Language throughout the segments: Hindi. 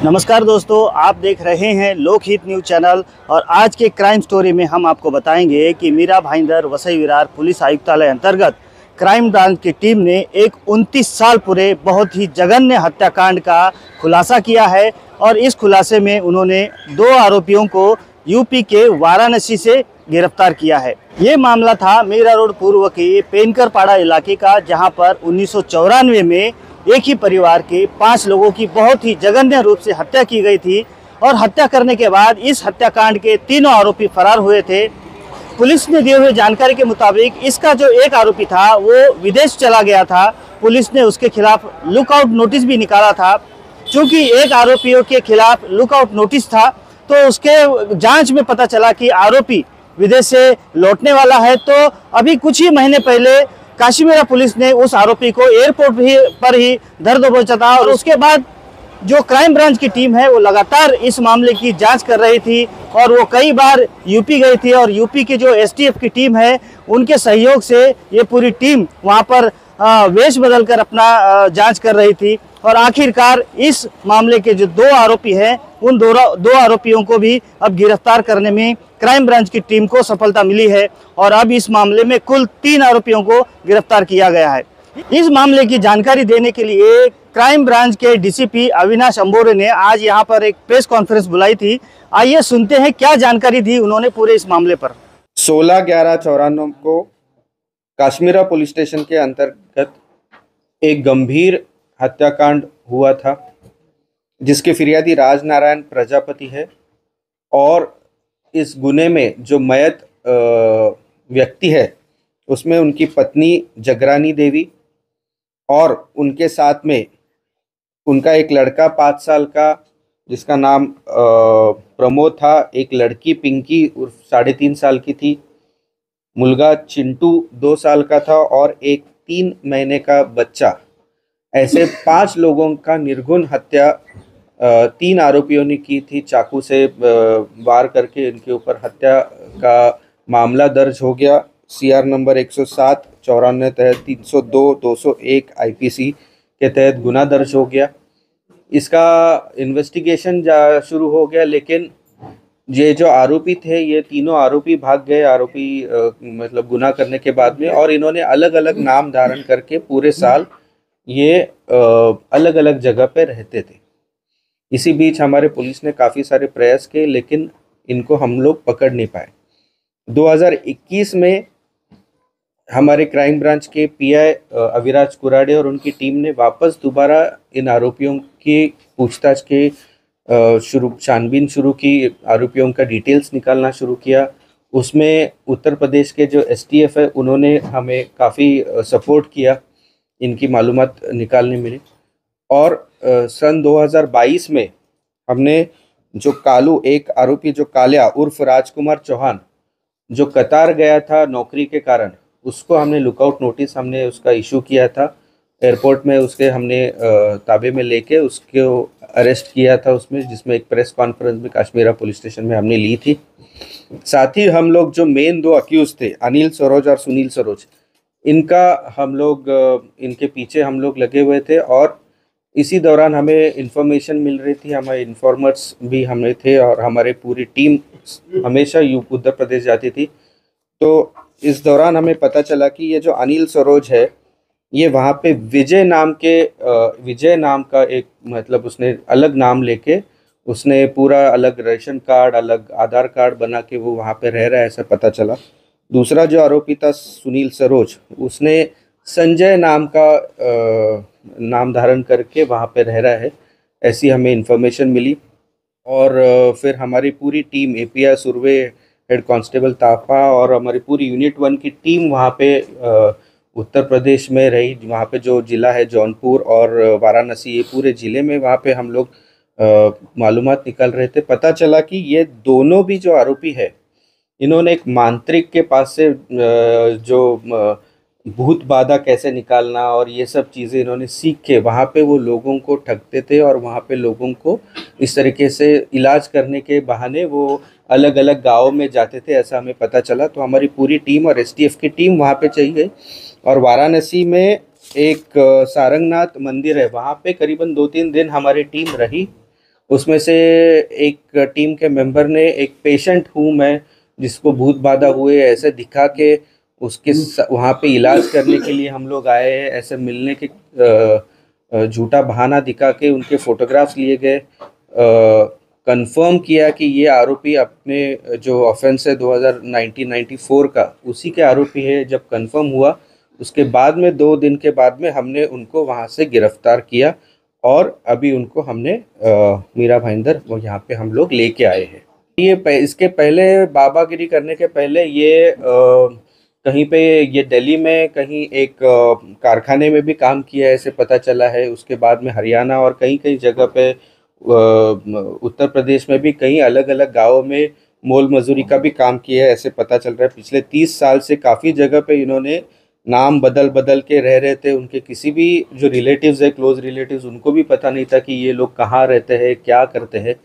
नमस्कार दोस्तों, आप देख रहे हैं लोकहित न्यूज़ चैनल। और आज के क्राइम स्टोरी में हम आपको बताएंगे कि मीरा भाईंदर वसई विरार पुलिस आयुक्तालय अंतर्गत क्राइम ब्रांच की टीम ने एक 29 साल पूरे बहुत ही जघन्य हत्याकांड का खुलासा किया है। और इस खुलासे में उन्होंने 2 आरोपियों को यूपी के वाराणसी से गिरफ्तार किया है। ये मामला था मीरा रोड पूर्व के पेनकरपाड़ा इलाके का, जहां पर 1994 में एक ही परिवार के 5 लोगों की बहुत ही जघन्य रूप से हत्या की गई थी। और हत्या करने के बाद इस हत्याकांड के तीनों आरोपी फरार हुए थे। पुलिस ने दिए हुए जानकारी के मुताबिक इसका जो एक आरोपी था वो विदेश चला गया था। पुलिस ने उसके खिलाफ लुकआउट नोटिस भी निकाला था। चूंकि एक आरोपियों के खिलाफ लुकआउट नोटिस था तो उसके जांच में पता चला कि आरोपी विदेश से लौटने वाला है। तो अभी कुछ ही महीने पहले काशीमेरा पुलिस ने उस आरोपी को एयरपोर्ट पर ही धर दबोचा था। और उसके बाद जो क्राइम ब्रांच की टीम है वो लगातार इस मामले की जांच कर रही थी और वो कई बार यूपी गई थी। और यूपी की जो एसटीएफ की टीम है उनके सहयोग से ये पूरी टीम वहां पर वेश बदलकर अपना जांच कर रही थी। और आखिरकार इस मामले के जो 2 आरोपी हैं उन 2 आरोपियों को भी अब गिरफ्तार करने में क्राइम ब्रांच की टीम को सफलता मिली है। और अब इस मामले में कुल 3 आरोपियों को गिरफ्तार किया गया है। इस मामले की जानकारी देने के लिए क्राइम ब्रांच के डीसीपी अविनाश अंबोरे ने आज यहां पर एक प्रेस कॉन्फ्रेंस बुलाई थी। आइए सुनते हैं क्या जानकारी दी उन्होंने पूरे इस मामले पर। 16/11/94 को काश्मीरा पुलिस स्टेशन के अंतर्गत एक गंभीर हत्याकांड हुआ था, जिसके फिरियादी राजनारायण प्रजापति है। और इस गुने में जो मयत व्यक्ति है उसमें उनकी पत्नी जगरानी देवी और उनके साथ में उनका एक लड़का 5 साल का जिसका नाम प्रमोद था, एक लड़की पिंकी उर्फ 3.5 साल की थी, मुलगा चिंटू 2 साल का था और एक 3 महीने का बच्चा। ऐसे 5 लोगों का निर्घुण हत्या 3 आरोपियों ने की थी। चाकू से वार करके इनके ऊपर हत्या का मामला दर्ज हो गया। सीआर नंबर 107 94 तहत 302 201 आईपीसी के तहत गुना दर्ज हो गया। इसका इन्वेस्टिगेशन शुरू हो गया, लेकिन ये जो आरोपी थे ये तीनों आरोपी भाग गए। आरोपी मतलब गुनाह करने के बाद में, और इन्होंने अलग अलग नाम धारण करके पूरे साल ये अलग अलग जगह पे रहते थे। इसी बीच हमारे पुलिस ने काफ़ी सारे प्रयास किए, लेकिन इनको हम लोग पकड़ नहीं पाए। 2021 में हमारे क्राइम ब्रांच के पीआई अविराज कुराडे और उनकी टीम ने वापस दोबारा इन आरोपियों की पूछताछ के छानबीन शुरू की, आरोपियों का डिटेल्स निकालना शुरू किया। उसमें उत्तर प्रदेश के जो एसटीएफ है उन्होंने हमें काफ़ी सपोर्ट किया इनकी मालूमात निकालने में। और सन 2022 में हमने जो कालू, एक आरोपी जो कालिया उर्फ राजकुमार चौहान, जो कतार गया था नौकरी के कारण, उसको हमने लुकआउट नोटिस हमने उसका इशू किया था एयरपोर्ट में। उसके हमने ताबे में लेके उसको अरेस्ट किया था उसमें, जिसमें एक प्रेस कॉन्फ्रेंस में काश्मीरा पुलिस स्टेशन में हमने ली थी। साथ ही हम लोग जो मेन 2 अक्यूज थे, अनिल सरोज और सुनील सरोज, इनका हम लोग इनके पीछे हम लोग लगे हुए थे। और इसी दौरान हमें इन्फॉर्मेशन मिल रही थी, हमारे इन्फॉर्मर्स भी हमें थे और हमारी पूरी टीम हमेशा उत्तर प्रदेश जाती थी। तो इस दौरान हमें पता चला कि ये जो अनिल सरोज है ये वहाँ पे विजय नाम का एक, मतलब उसने अलग नाम लेके उसने पूरा अलग राशन कार्ड, अलग आधार कार्ड बना के वो वहाँ पे रह रहा है, ऐसा पता चला। दूसरा जो आरोपी था सुनील सरोज, उसने संजय नाम का नाम धारण करके वहाँ पे रह रहा है, ऐसी हमें इन्फॉर्मेशन मिली। और फिर हमारी पूरी team, API Surve head constable ताफा और हमारी पूरी यूनिट 1 की टीम वहाँ पे उत्तर प्रदेश में रही। वहाँ पे जो ज़िला है जौनपुर और वाराणसी, ये पूरे ज़िले में वहाँ पे हम लोग मालूमात निकाल रहे थे। पता चला कि ये दोनों भी जो आरोपी है इन्होंने एक मांत्रिक के पास से जो भूत बाधा कैसे निकालना और ये सब चीज़ें इन्होंने सीख के वहाँ पे वो लोगों को ठगते थे और वहाँ पे लोगों को इस तरीके से इलाज करने के बहाने वो अलग अलग गाँव में जाते थे, ऐसा हमें पता चला। तो हमारी पूरी टीम और एसटीएफ की टीम वहाँ पे चली गई और वाराणसी में एक सारंगनाथ मंदिर है, वहाँ पे करीबन 2-3 दिन हमारी टीम रही। उसमें से एक टीम के मेंबर ने एक पेशेंट हूँ मैं जिसको भूत बाधा हुए ऐसे दिखा के उसके वहाँ पे इलाज करने के लिए हम लोग आए हैं, ऐसे मिलने के झूठा बहाना दिखा के उनके फोटोग्राफ्स लिए गए। कंफर्म किया कि ये आरोपी अपने जो ऑफेंस है 1994 का उसी के आरोपी है। जब कंफर्म हुआ उसके बाद में 2 दिन के बाद में हमने उनको वहाँ से गिरफ्तार किया और अभी उनको हमने मीरा भाईंदर वो यहाँ पे हम लोग लेके आए हैं। ये इसके पहले बाबागिरी करने के पहले ये कहीं पे ये दिल्ली में कहीं एक कारखाने में भी काम किया है ऐसे पता चला है। उसके बाद में हरियाणा और कई कई जगह पे उत्तर प्रदेश में भी कई अलग अलग गांवों में मोल मजदूरी का भी काम किया है ऐसे पता चल रहा है। पिछले 30 साल से काफ़ी जगह पे इन्होंने नाम बदल बदल के रह रहे थे। उनके किसी भी जो रिलेटिव्स है क्लोज रिलेटिव्स उनको भी पता नहीं था कि ये लोग कहाँ रहते हैं क्या करते हैं।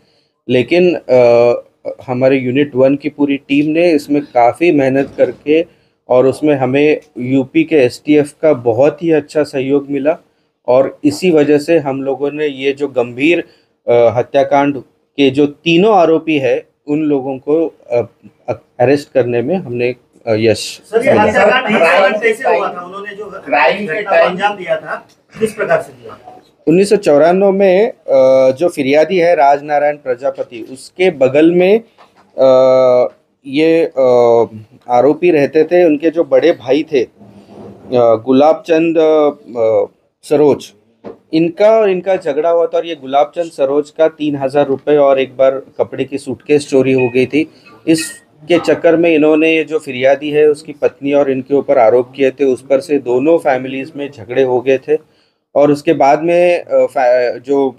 लेकिन हमारे यूनिट 1 की पूरी टीम ने इसमें काफ़ी मेहनत करके और उसमें हमें यूपी के एसटीएफ का बहुत ही अच्छा सहयोग मिला और इसी वजह से हम लोगों ने ये जो गंभीर हत्याकांड के जो तीनों आरोपी है उन लोगों को अरेस्ट करने में हमने यश। सर ये हत्याकांड कैसे हुआ था? उन्होंने जो क्राइम के टाइम अंजाम दिया था किस प्रकार से दिया? 1994 में जो फिरियादी है राजनारायण प्रजापति उसके बगल में ये आरोपी रहते थे। उनके जो बड़े भाई थे गुलाब चंद सरोज इनका और इनका झगड़ा हुआ था और ये गुलाब चंद सरोज का 3000 रुपये और एक बार कपड़े की सूटकेस चोरी हो गई थी। इसके चक्कर में इन्होंने ये जो फिरियादी है उसकी पत्नी और इनके ऊपर आरोप किए थे। उस पर से दोनों फैमिलीज़ में झगड़े हो गए थे और उसके बाद में जो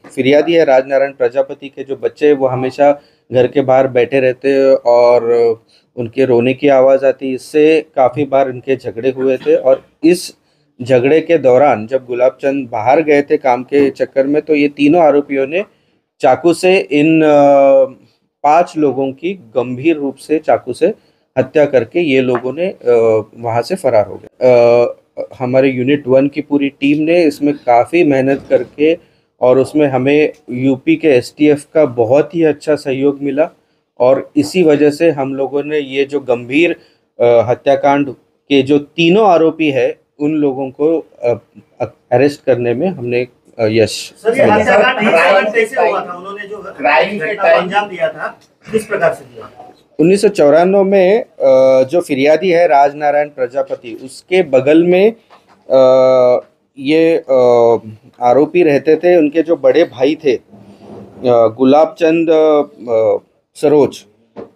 फिरियादी है राजनारायण प्रजापति के जो बच्चे वो हमेशा घर के बाहर बैठे रहते और उनके रोने की आवाज़ आती। इससे काफ़ी बार इनके झगड़े हुए थे और इस झगड़े के दौरान जब गुलाब चंद बाहर गए थे काम के चक्कर में तो ये तीनों आरोपियों ने चाकू से इन 5 लोगों की गंभीर रूप से चाकू से हत्या करके ये लोगों ने वहाँ से फरार हो गए। हमारे यूनिट 1 की पूरी टीम ने इसमें काफ़ी मेहनत करके और उसमें हमें यूपी के एसटीएफ का बहुत ही अच्छा सहयोग मिला और इसी वजह से हम लोगों ने ये जो गंभीर हत्याकांड के जो तीनों आरोपी है उन लोगों को अरेस्ट करने में हमने यश। सर ये हत्याकांड कैसे हुआ था? उन्होंने जो क्राइम के टाइम अंजाम दिया था किस प्रकार से दिया? 1994 में जो फिरियादी है राजनारायण प्रजापति उसके बगल में ये आरोपी रहते थे। उनके जो बड़े भाई थे गुलाब चंद सरोज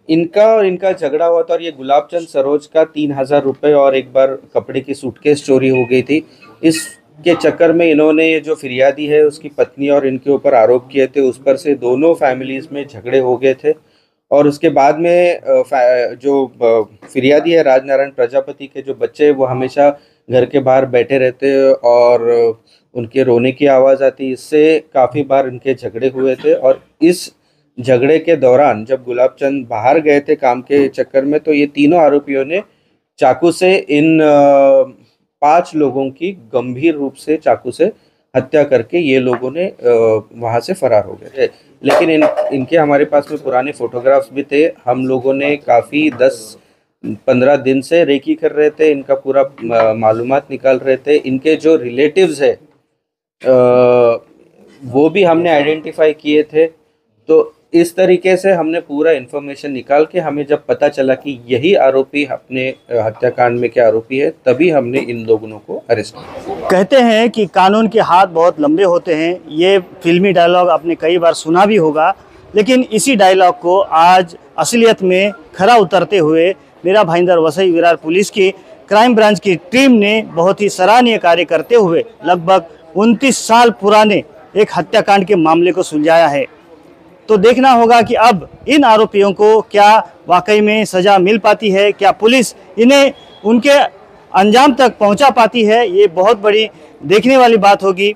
इनका और इनका झगड़ा हुआ था और ये गुलाब चंद सरोज का 3000 रुपये और एक बार कपड़े की सूटकेस चोरी हो गई थी। इसके चक्कर में इन्होंने ये जो फिरियादी है उसकी पत्नी और इनके ऊपर आरोप किए थे। उस पर से दोनों फैमिलीज़ में झगड़े हो गए थे और उसके बाद में जो फिरियादी है राजनारायण प्रजापति के जो बच्चे वो हमेशा घर के बाहर बैठे रहते और उनके रोने की आवाज़ आती। इससे काफ़ी बार इनके झगड़े हुए थे और इस झगड़े के दौरान जब गुलाब चंद बाहर गए थे काम के चक्कर में तो ये तीनों आरोपियों ने चाकू से इन 5 लोगों की गंभीर रूप से चाकू से हत्या करके ये लोगों ने वहाँ से फरार हो गए। लेकिन इनके हमारे पास में पुराने फोटोग्राफ्स भी थे। हम लोगों ने काफ़ी 10-15 दिन से रेकी कर रहे थे, इनका पूरा मालूमात निकाल रहे थे। इनके जो रिलेटिव्स है वो भी हमने आइडेंटिफाई किए थे। तो इस तरीके से हमने पूरा इन्फॉर्मेशन निकाल के हमें जब पता चला कि यही आरोपी अपने हत्याकांड में के आरोपी है तभी हमने इन लोगों को अरेस्ट किया। कहते हैं कि कानून के हाथ बहुत लंबे होते हैं। ये फिल्मी डायलॉग आपने कई बार सुना भी होगा, लेकिन इसी डायलॉग को आज असलियत में खरा उतरते हुए मीरा भाईंदर वसई विरार पुलिस की क्राइम ब्रांच की टीम ने बहुत ही सराहनीय कार्य करते हुए लगभग 29 साल पुराने एक हत्याकांड के मामले को सुलझाया है। तो देखना होगा कि अब इन आरोपियों को क्या वाकई में सज़ा मिल पाती है, क्या पुलिस इन्हें उनके अंजाम तक पहुंचा पाती है। ये बहुत बड़ी देखने वाली बात होगी।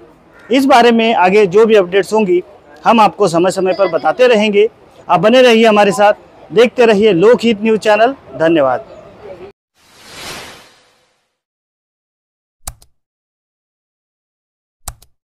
इस बारे में आगे जो भी अपडेट्स होंगी हम आपको समय समय पर बताते रहेंगे। आप बने रहिए हमारे साथ, देखते रहिए लोकहित न्यूज़ चैनल। धन्यवाद।